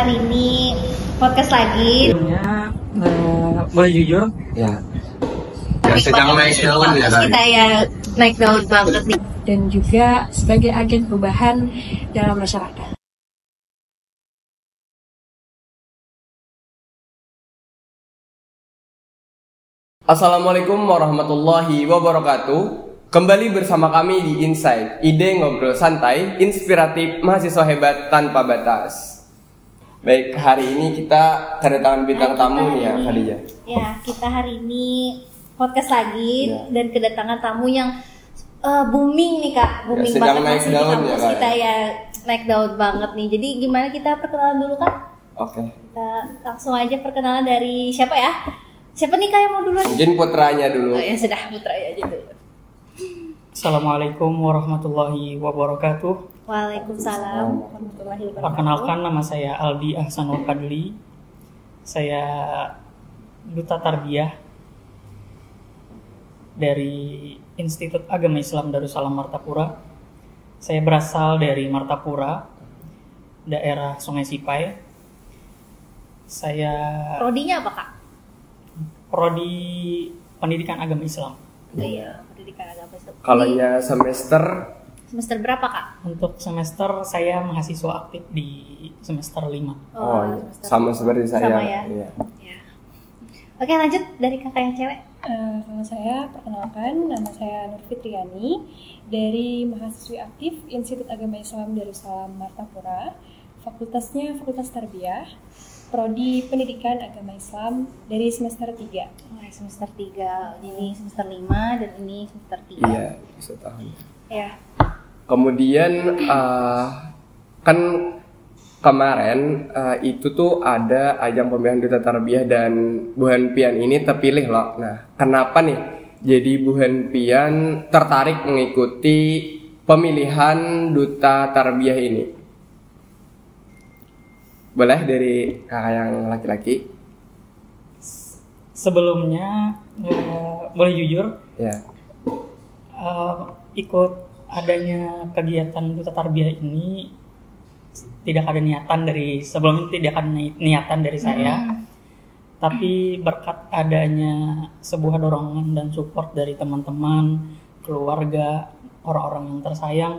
Hari ini podcast lagi. Boleh jujur? Ya. Sedang naik daun ya. Kita ya naik daun banget nih. Dan juga sebagai agen perubahan dalam masyarakat. Assalamualaikum warahmatullahi wabarakatuh. Kembali bersama kami di Insight, ide ngobrol santai, inspiratif, mahasiswa hebat tanpa batas. Baik, hari ini kita kedatangan bintang tamu nih ya, Khadijah. Ya, kita hari ini podcast lagi dan kedatangan tamu yang booming nih Kak, booming sedang banget naik masih di daun kampus ya, Kak, kita ya naik daun banget nih. Jadi gimana kita perkenalan dulu Kak? Oke. Kita langsung aja perkenalan dari siapa ya? Siapa nih Kak yang mau duluan? Mungkin putranya dulu. Oh ya sudah, putra aja dulu. Assalamualaikum warahmatullahi wabarakatuh. Waalaikumsalam warahmatullahi wabarakatuh. Perkenalkan, nama saya Aldi Ahsanul Fadli. Saya Duta Tarbiyah dari Institut Agama Islam Darussalam Martapura. Saya berasal dari Martapura, daerah Sungai Sipai. Saya Prodinya apa Kak? Prodi Pendidikan Agama Islam. Iya, pendidikan agama Islam. Kalau Ini semester berapa Kak? Untuk semester saya mahasiswa aktif di semester 5. iya. Semester Sama seperti saya. sama ya. Iya. Ya. Oke, lanjut dari kakak yang cewek. Kalau saya perkenalkan, nama saya Nur Fitriani dari mahasiswi aktif Institut Agama Islam Darussalam Martapura, fakultasnya Fakultas Tarbiyah, Prodi Pendidikan Agama Islam dari semester 3. Semester 3, ini semester 5 dan ini semester 3. Iya, setahun. Ya. Kemudian kan kemarin itu tuh ada ajang pemilihan Duta Tarbiyah dan Bu Hanpian ini terpilih loh. Nah, kenapa nih jadi Bu Hanpian tertarik mengikuti pemilihan Duta Tarbiyah ini? Boleh dari kakak yang laki-laki? Sebelumnya, boleh jujur, Ya. ikut adanya kegiatan Duta Tarbiyah ini tidak ada niatan dari sebelumnya, tidak ada niatan dari saya, tapi berkat adanya sebuah dorongan dan support dari teman-teman, keluarga, orang-orang yang tersayang,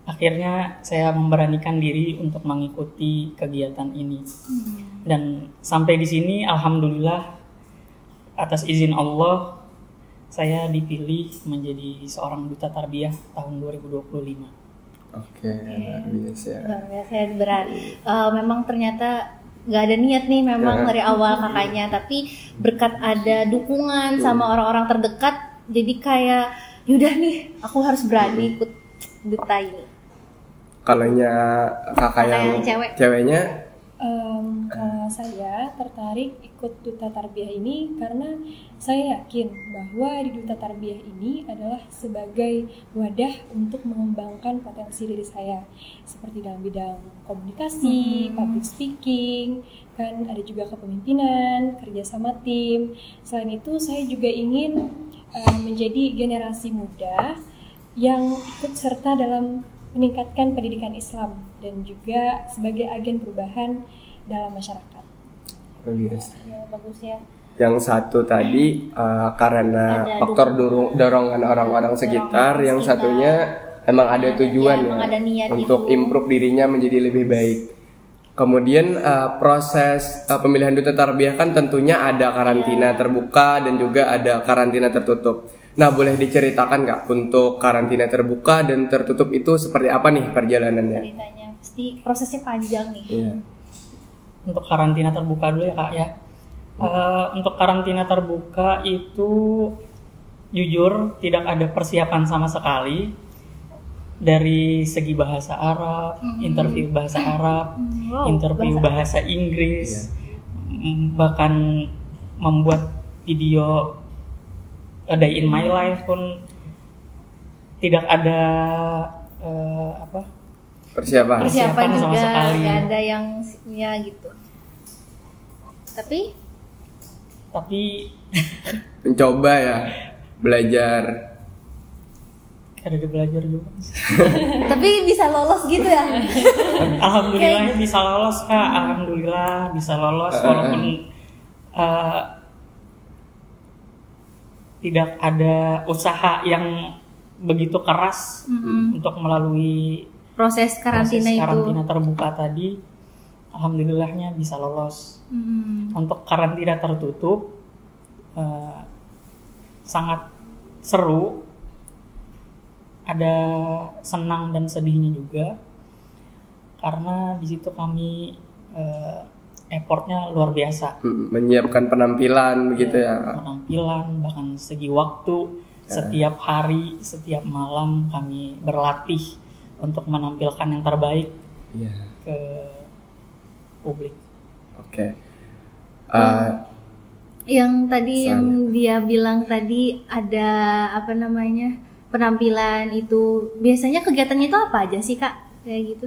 akhirnya saya memberanikan diri untuk mengikuti kegiatan ini. Dan sampai di sini alhamdulillah atas izin Allah saya dipilih menjadi seorang Duta Tarbiyah tahun 2025. Oke, luar biasa. Luar biasa berat. Memang ternyata nggak ada niat nih memang dari awal kakaknya, tapi berkat ada dukungan sama orang-orang terdekat, jadi kayak yaudah nih aku harus berani ikut duta ini. Kalau kakak yang ceweknya? Kalau saya tertarik ikut Duta Tarbiyah ini karena saya yakin bahwa di Duta Tarbiyah ini adalah sebagai wadah untuk mengembangkan potensi diri saya, seperti dalam bidang komunikasi, public speaking, kan ada juga kepemimpinan, kerja sama tim. Selain itu saya juga ingin menjadi generasi muda yang ikut serta dalam meningkatkan pendidikan Islam dan juga sebagai agen perubahan dalam masyarakat. Biasa. Ya, bagus ya. Yang satu tadi karena faktor dorongan orang-orang sekitar, yang satunya emang ada tujuan ada niat untuk itu. improve dirinya menjadi lebih baik. Kemudian proses pemilihan Duta Tarbiyah kan tentunya ada karantina terbuka dan juga ada karantina tertutup. Nah, boleh diceritakan nggak untuk karantina terbuka dan tertutup itu seperti apa nih perjalanannya? Ceritanya pasti prosesnya panjang nih. Iya. Untuk karantina terbuka dulu ya Kak ya. Untuk karantina terbuka itu jujur tidak ada persiapan sama sekali. Dari segi bahasa Arab, interview bahasa Arab, interview bahasa Inggris, bahkan membuat video A Day in My Life pun tidak ada Persiapan sama juga sekali. nggak ada yang ya gitu. Tapi Mencoba ya, belajar. Ada belajar juga. Tapi bisa lolos gitu ya? Alhamdulillah bisa lolos Kak. Alhamdulillah bisa lolos walaupun tidak ada usaha yang begitu keras untuk melalui Proses karantina karantina terbuka tadi. Alhamdulillahnya bisa lolos. Untuk karantina tertutup sangat seru, ada senang dan sedihnya juga karena di situ kami effortnya luar biasa. Menyiapkan penampilan begitu ya. Penampilan bahkan segi waktu, setiap hari, setiap malam kami berlatih untuk menampilkan yang terbaik ke publik. Oke. Yang tadi yang dia bilang tadi ada apa namanya penampilan itu, biasanya kegiatannya itu apa aja sih Kak? Kayak gitu.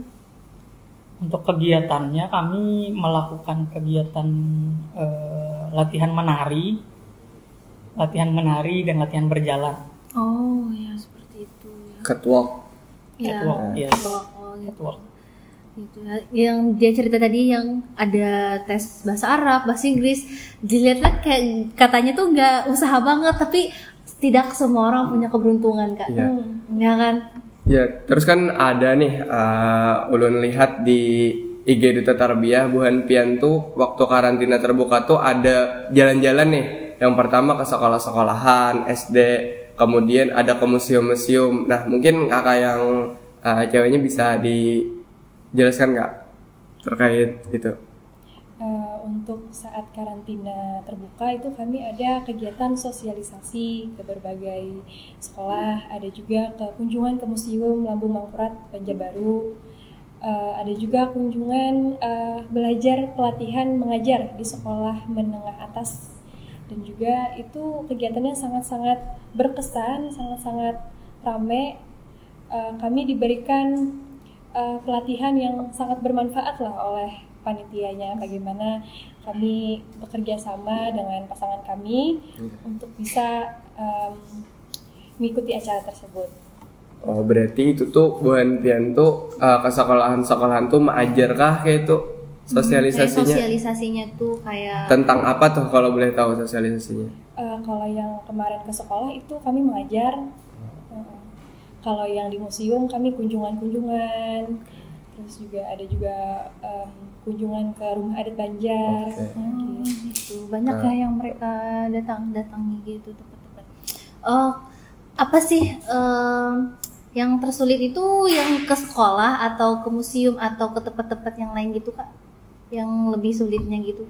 Untuk kegiatannya kami melakukan kegiatan latihan menari dan latihan berjalan. Oh ya seperti itu ya. Catwalk. Ya, Catwalk, yes. catwalk, gitu. Catwalk. Gitu ya. Yang dia cerita tadi yang ada tes bahasa Arab, bahasa Inggris, dilihat kayak katanya tuh nggak usaha banget, tapi tidak semua orang punya keberuntungan Kak. Ya kan? Ya, terus kan ada nih ulun lihat di IG Duta Tarbiyah Buhan Pian tuh waktu karantina terbuka tuh ada jalan-jalan nih. Yang pertama ke sekolah-sekolahan, SD, kemudian ada ke museum-museum. Nah, mungkin kakak yang ceweknya bisa dijelaskan nggak terkait itu? Untuk saat karantina terbuka itu kami ada kegiatan sosialisasi ke berbagai sekolah, ada juga kunjungan ke Museum Lambung Mangkurat Banjarbaru, ada juga kunjungan belajar pelatihan mengajar di sekolah menengah atas, dan juga itu kegiatannya sangat-sangat berkesan, sangat-sangat ramai. Kami diberikan pelatihan yang sangat bermanfaat lah oleh panitianya, bagaimana kami bekerja sama dengan pasangan kami untuk bisa mengikuti acara tersebut. Oh, berarti itu tuh Buhan Pian tuh ke sekolahan-sekolahan tuh mengajar kah kayak itu sosialisasinya? Sosialisasinya tuh kayak Tentang apa tuh kalau boleh tahu sosialisasinya? Kalau yang kemarin ke sekolah itu kami mengajar. Kalau yang di museum kami kunjungan-kunjungan. Terus juga ada juga kunjungan ke rumah adat Banjar. Gitu. Banyak ya yang mereka datangi gitu tempat-tempat. Apa sih yang tersulit itu yang ke sekolah atau ke museum atau ke tempat-tempat yang lain gitu Kak? Yang lebih sulitnya gitu?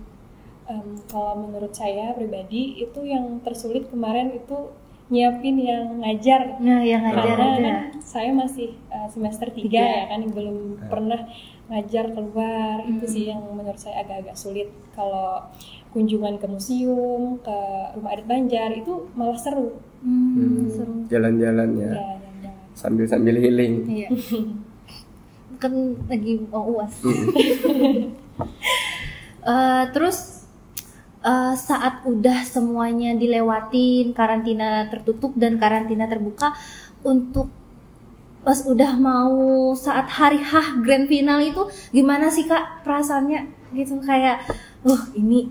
Kalau menurut saya pribadi itu yang tersulit kemarin itu nyiapin yang ngajar. Nah, yang ngajar karena aja. kan saya masih semester 3 ya kan, belum pernah ngajar keluar. Itu sih yang menurut saya agak-agak sulit. Kalau kunjungan ke museum, ke rumah adat Banjar itu malah seru. Seru. Jalan-jalannya Ya, jalan-jalan. sambil healing. Iya. Kan lagi mau UAS. Terus saat udah semuanya dilewatin, karantina tertutup dan karantina terbuka, untuk pas udah mau saat hari H grand final itu gimana sih Kak perasaannya gitu? Kayak ini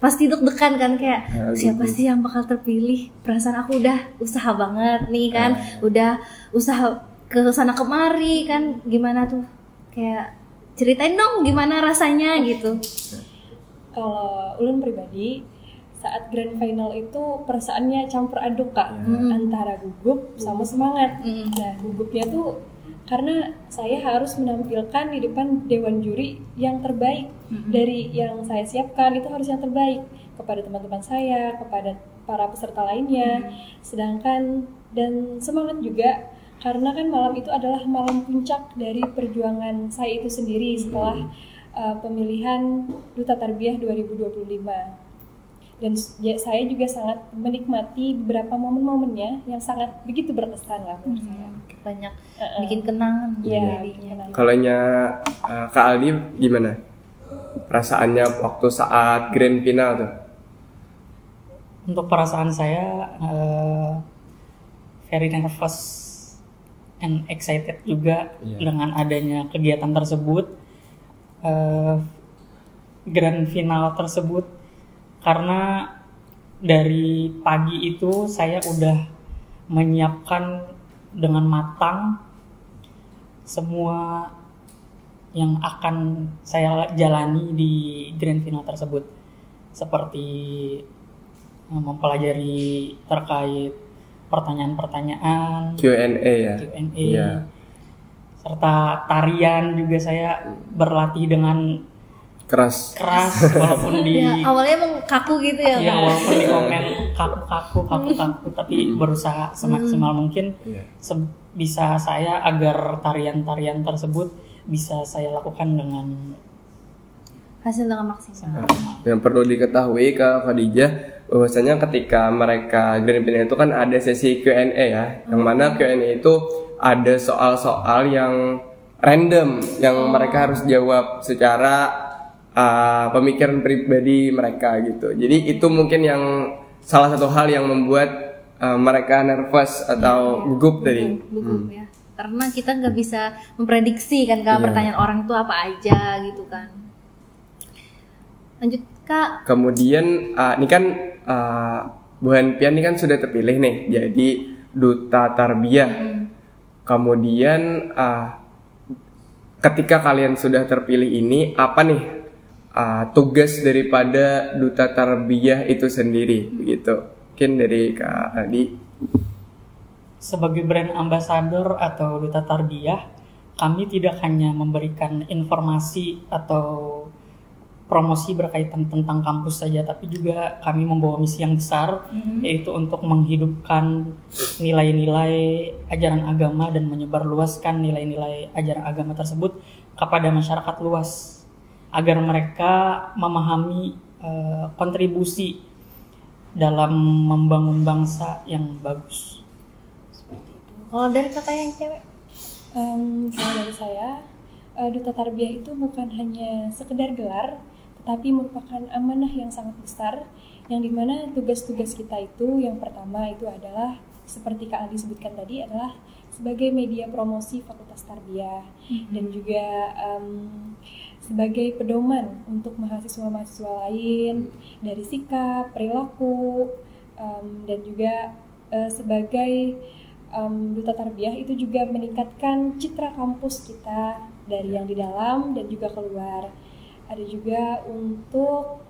pasti deg-degan kan, kayak siapa sih yang bakal terpilih? Perasaan aku udah usaha banget nih kan, udah usaha ke sana kemari kan, gimana tuh? Kayak ceritain dong gimana rasanya gitu. Kalau ulun pribadi saat grand final itu perasaannya campur aduk Kak, antara gugup sama semangat. Nah, gugupnya tuh karena saya harus menampilkan di depan dewan juri yang terbaik dari yang saya siapkan, itu harus yang terbaik kepada teman-teman saya, kepada para peserta lainnya. Sedangkan dan semangat juga karena kan malam itu adalah malam puncak dari perjuangan saya itu sendiri setelah pemilihan Duta Tarbiyah 2025. Dan saya juga sangat menikmati beberapa momen-momennya yang sangat begitu berkesan lah menurut saya. Banyak bikin kenangan jadinya. Kalau Kak Aldi gimana? Perasaannya waktu saat grand final tuh? Untuk perasaan saya very nervous and excited juga Iya. dengan adanya kegiatan tersebut, grand final tersebut, karena dari pagi itu saya udah menyiapkan dengan matang semua yang akan saya jalani di grand final tersebut, seperti mempelajari terkait pertanyaan-pertanyaan, Q&A ya. Q&A, Iya. serta tarian juga saya berlatih dengan Keras. walaupun di Ya, awalnya emang kaku gitu ya. ya Kak? walaupun di komen kaku tapi berusaha semaksimal mungkin Iya. bisa saya agar tarian-tarian tersebut bisa saya lakukan dengan Hasil dengan maksimal. Yang perlu diketahui Kak Khadijah, bahwasanya ketika mereka grand final itu kan ada sesi Q&A ya, yang mana Q&A itu ada soal-soal yang random yang mereka harus jawab secara pemikiran pribadi mereka gitu. Jadi itu mungkin yang salah satu hal yang membuat mereka nervous atau gugup tadi. Gugup ya. Karena kita nggak bisa memprediksi kan Kak, Iya. pertanyaan orang itu apa aja gitu kan. Lanjut Kak. Kemudian ini kan Bu Hanpian ini kan sudah terpilih nih jadi duta tarbiyah. Kemudian ketika kalian sudah terpilih ini apa nih tugas daripada duta tarbiyah itu sendiri begitu? Mungkin dari Kak Adi. sebagai brand ambassador atau duta tarbiyah, kami tidak hanya memberikan informasi atau promosi berkaitan tentang kampus saja, tapi juga kami membawa misi yang besar, yaitu untuk menghidupkan nilai-nilai ajaran agama dan menyebarluaskan nilai-nilai ajaran agama tersebut kepada masyarakat luas, agar mereka memahami kontribusi dalam membangun bangsa yang bagus. Kalau dari kakak yang cewek? Kalau dari saya, duta tarbiyah itu bukan hanya sekedar gelar, tetapi merupakan amanah yang sangat besar, yang dimana tugas-tugas kita itu yang pertama itu adalah seperti Kak Aldi sebutkan tadi adalah sebagai media promosi Fakultas Tarbiyah dan juga sebagai pedoman untuk mahasiswa-mahasiswa lain dari sikap, perilaku, dan juga sebagai duta tarbiyah itu juga meningkatkan citra kampus kita dari yang di dalam dan juga keluar. Ada juga untuk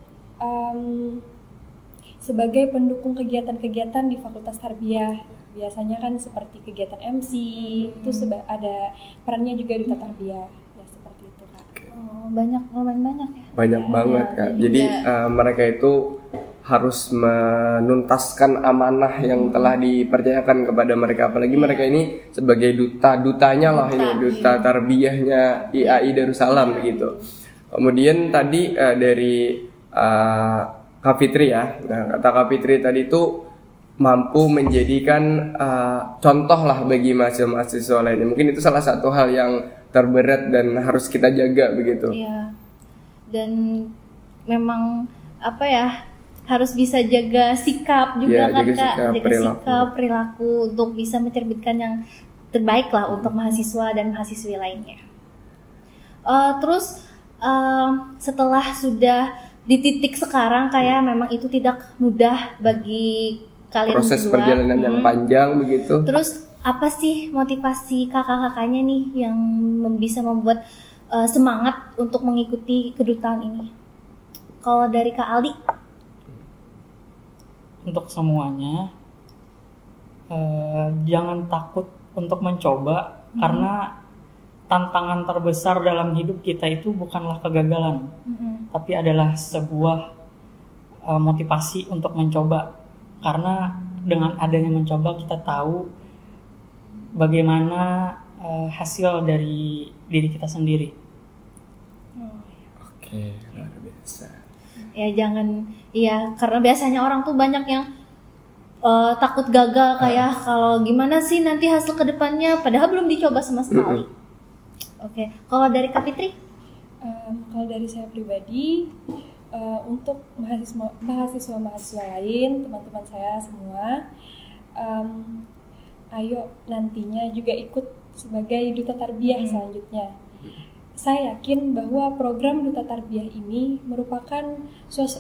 sebagai pendukung kegiatan-kegiatan di Fakultas Tarbiyah. Biasanya kan seperti kegiatan MC, itu ada perannya juga duta tarbiyah. Ya seperti itu Kak. Oh, lumayan banyak ya. Banyak banget Kak. Jadi mereka itu harus menuntaskan amanah yang telah dipercayakan kepada mereka, apalagi mereka ini sebagai dutanya lah ini, duta tarbiyahnya IAI Darussalam gitu. Kemudian tadi dari Kak Fitri ya, nah, kata Kak Fitri tadi itu mampu menjadikan contoh lah bagi mahasiswa lainnya. Mungkin itu salah satu hal yang terberat dan harus kita jaga begitu. Iya. Dan memang apa ya, harus bisa jaga sikap juga kan Kak, jaga sikap, perilaku untuk bisa mencerminkan yang terbaik lah untuk mahasiswa dan mahasiswi lainnya. Terus setelah sudah di titik sekarang kayak memang itu tidak mudah bagi kalian proses berdua. Perjalanan yang panjang begitu. Terus apa sih motivasi kakak-kakaknya nih yang bisa membuat semangat untuk mengikuti kedutaan ini? Kalau dari Kak Aldi? Untuk semuanya, jangan takut untuk mencoba, karena tantangan terbesar dalam hidup kita itu bukanlah kegagalan, tapi adalah sebuah motivasi untuk mencoba. Karena dengan adanya mencoba kita tahu bagaimana hasil dari diri kita sendiri. Oke, luar biasa. Ya jangan, ya karena biasanya orang tuh banyak yang takut gagal kayak kalau gimana sih nanti hasil kedepannya, padahal belum dicoba sama sekali. Oke, kalau dari Kak Fitri? Kalau dari saya pribadi, untuk mahasiswa lain, teman-teman saya semua, ayo nantinya juga ikut sebagai Duta Tarbiyah selanjutnya. Saya yakin bahwa program Duta Tarbiyah ini merupakan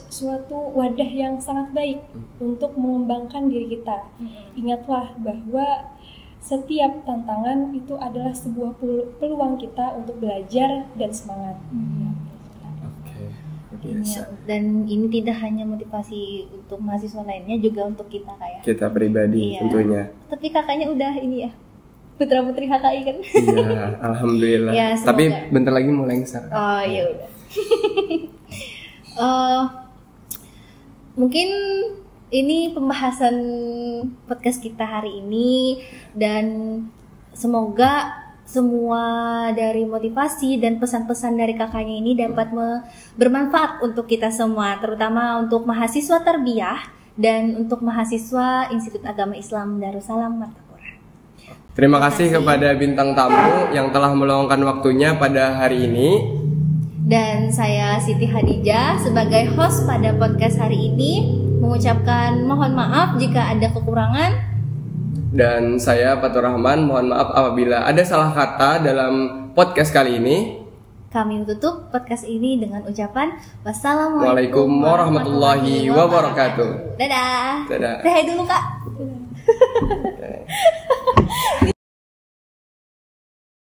suatu wadah yang sangat baik untuk mengembangkan diri kita. Ingatlah bahwa setiap tantangan itu adalah sebuah peluang kita untuk belajar dan semangat. Oke, Iya, dan ini tidak hanya motivasi untuk mahasiswa lainnya, juga untuk kita kayak. Kita pribadi Iya. tentunya. Tapi kakaknya udah ini ya, putra putri HKI kan? Iya, alhamdulillah. Ya, semoga. Tapi bentar lagi mau lengser. Oh iya udah. Mungkin ini pembahasan podcast kita hari ini, dan semoga semua dari motivasi dan pesan-pesan dari kakaknya ini dapat bermanfaat untuk kita semua, terutama untuk mahasiswa tarbiyah dan untuk mahasiswa Institut Agama Islam Darussalam Martapura. Terima kasih kepada bintang tamu yang telah meluangkan waktunya pada hari ini. Dan saya Siti Hadijah sebagai host pada podcast hari ini mengucapkan mohon maaf jika ada kekurangan. Dan saya Fatur Rahman, mohon maaf apabila ada salah kata dalam podcast kali ini. Kami tutup podcast ini dengan ucapan wassalamualaikum Waalaikumsalam warahmatullahi wabarakatuh. Dadah. Dadah. Dadah dulu Kak.